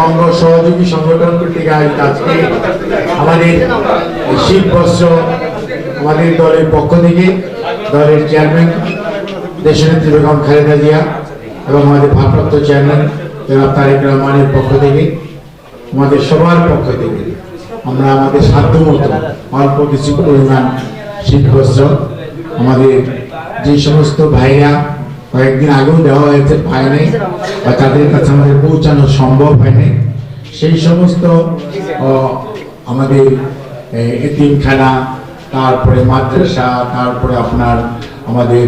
অঙ্গ সহযোগী সংগঠন কর্তৃক আয়োজিত আজকে আমাদের শীতবস্ত্র আমাদের দলের পক্ষ থেকে দলের চেয়ারম্যান দেশনেত্রী বেগম খালেদা জিয়া এবং আমাদের ভারপ্রাপ্ত চেয়ারম্যান জনাব তারেক রহমানের পক্ষ থেকে আমাদের সবার পক্ষ থেকে আমরা আমাদের সাধ্যমতো অল্প কিছু পরিমাণ শীতবস্ত্র আমাদের যে সমস্ত ভাইরা কয়েকদিন আগেও দেওয়া হয়েছে পায় নাই বা তাদের কাছে আমাদের পৌঁছানো সম্ভব হয়নি, সেই সমস্ত আমাদের এতিমখানা, তারপরে মাদ্রাসা, তারপরে আপনার আমাদের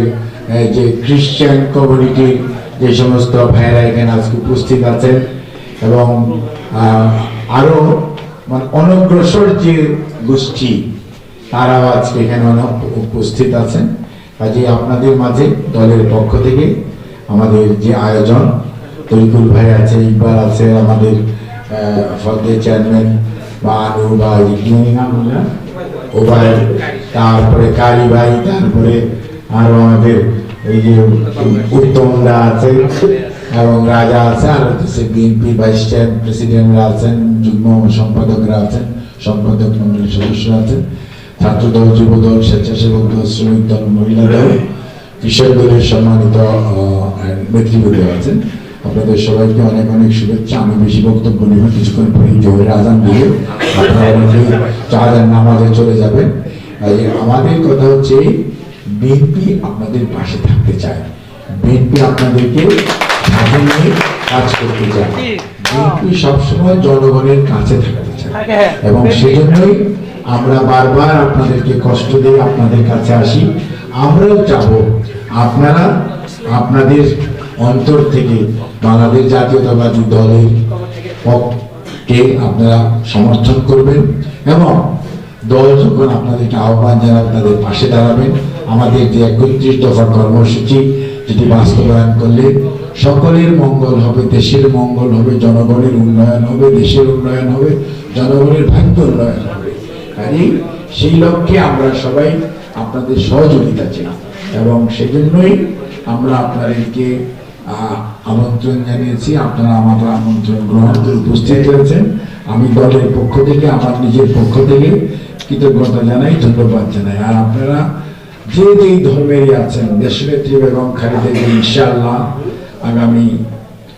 যে খ্রিস্টান কমিউনিটির যে সমস্ত ভাইয়েরা এখানে আজকে উপস্থিত আছেন এবং আরো মানে অনগ্রসর যে গোষ্ঠী তারাও আজকে এখানে উপস্থিত আছেন। কাজে আপনাদের মাঝে দলের পক্ষ থেকে আমাদের যে আয়োজন, তরিকুল ভাই আছে, ইকবাল আছে, আমাদের ফদের চেয়ারম্যান বা আনু বা ও ভাই, তারপরে কারি ভাই, তারপরে আরো আমাদের এই যে উত্তমরা আছে এবং রাজা আছে, আর হচ্ছে বিএনপি ভাইস চেয়ারম্যান প্রেসিডেন্টরা আছেন, যুগ্ম সম্পাদকরা আছেন, সম্পাদক মন্ডলীর সদস্যরা আছেন, ছাত্রদল, যুবদল, স্বেচ্ছাসেবক দল, শ্রমিক দল, মহিলা দল, কৃষক দলের সম্মানিত নেতৃবৃন্দ আছেন। আপনাদের সবাইকে অনেক অনেক শুভেচ্ছা। আমি বেশি বক্তব্য নিব, কিছুক্ষণ পরে জোহরের আজান দিয়ে আপনারা চাঁদের নামাজে চলে যাবেন। আমাদের কথা হচ্ছে বিএনপি আপনাদের পাশে থাকতে চায়, বিএনপি আপনাদেরকে সাথে নিয়ে কাজ করতে চায়, বিএনপি সবসময় জনগণের কাছে থাকতে চায় এবং সেজন্যই আমরা বারবার আপনাদেরকে কষ্ট দিয়ে আপনাদের কাছে আসি। আমরাও চাবো আপনারা আপনাদের অন্তর থেকে বাংলাদেশ জাতীয়তাবাদী দলের পক্ষে আপনারা সমর্থন করবেন এবং দল যখন আপনাদেরকে আহ্বান জানাবে তাদের পাশে দাঁড়াবেন। আমাদের যে ৩১ দফা কর্মসূচি যেটি বাস্তবায়ন করলে সকলের মঙ্গল হবে, দেশের মঙ্গল হবে, জনগণের উন্নয়ন হবে, দেশের উন্নয়ন হবে, জনগণের ভাগ্য উন্নয়ন হবে। কাজেই সেই লক্ষ্যে আমরা সবাই আপনাদের সহযোগিতা চাই এবং সেজন্যই আমরা আপনাদেরকে আমন্ত্রণ জানিয়েছি। আপনারা আমাদের আমন্ত্রণ গ্রহণ করে উপস্থিত হয়েছেন। আমি দলের পক্ষ থেকে, আমার নিজের পক্ষ থেকে কৃতজ্ঞতা জানাই, ধন্যবাদ জানাই। আর আপনারা যে যেই ধর্মেরই আছেন, দেশনেত্রী বেগম খালেদা জিয়া ইনশাআল্লাহ আগামী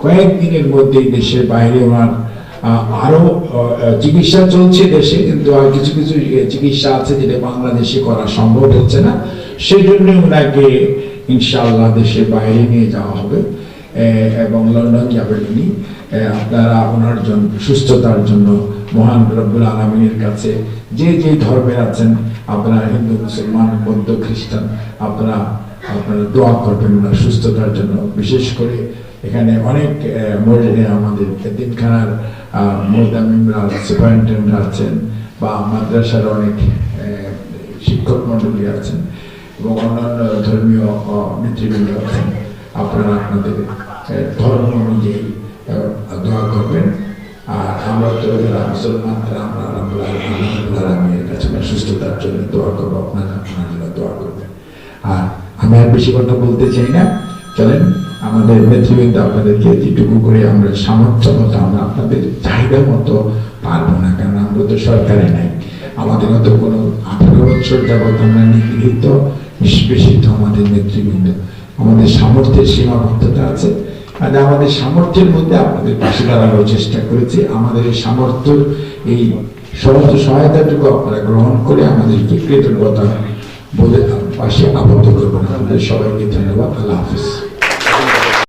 কয়েকদিনের মধ্যেই দেশের বাইরে ওনার আরো চিকিৎসা চলছে দেশে, কিন্তু আর কিছু কিছু চিকিৎসা আছে যেটা বাংলাদেশে করা সম্ভব হচ্ছে না, সেই জন্য ওনাকে ইনশাআল্লাহ দেশের বাইরে নিয়ে যাওয়া হবে এবং লন্ডন যাবেন উনি। আপনারা ওনার জন্য সুস্থতার জন্য মহান রব্বুল আলামিনের কাছে যে যে ধর্মের আছেন, আপনারা হিন্দু, মুসলমান, বৌদ্ধ, খ্রিস্টান, আপনারা দোয়া করবেন ওনার সুস্থতার জন্য। বিশেষ করে এখানে অনেক আমাদের এতিমখানার মোদামিমরা, সুপারিনটেন্ডেন্ট আছেন বা মাদ্রাসার অনেক শিক্ষক মন্ডলী আছেন এবং অন্যান্য ধর্মীয় নেতৃবৃন্দ আছেন। আপনারা আপনাদের ধর্ম অনুযায়ী দোয়া করবেন। আর আমরা তো যারা মুসলমান তারা আমরা আল্লাহর কাছে সুস্থতার জন্য দোয়া করবো, আপনারা জন্য দোয়া করবেন। আর আমি আর বেশি কথা বলতে চাই না, চলেন আমাদের নেতৃবৃন্দ আপনাদেরকে যেটুকু করে আমরা সামর্থ্য মতো, আমরা আপনাদের চাহিদা মতো পারবো না, কারণ আমরা তো সরকারে নাই, আমাদের মতো কোনো 18 বছর যাবৎ আমরা নিগৃহীত নিষ্পেষিত আমাদের নেতৃবৃন্দ, আমাদের সামর্থ্যের সীমাবদ্ধতা আছে। আর আমাদের সামর্থ্যের মধ্যে আপনাদের পাশে দাঁড়ানোর চেষ্টা করেছি। আমাদের এই সামর্থ্যের এই সমস্ত সহায়তাটুকু আপনারা গ্রহণ করে আমাদেরকে কৃতজ্ঞতা বলে পাশে আবদ্ধ করবেন। আপনাদের সবাইকে ধন্যবাদ। আল্লাহ হাফিজ।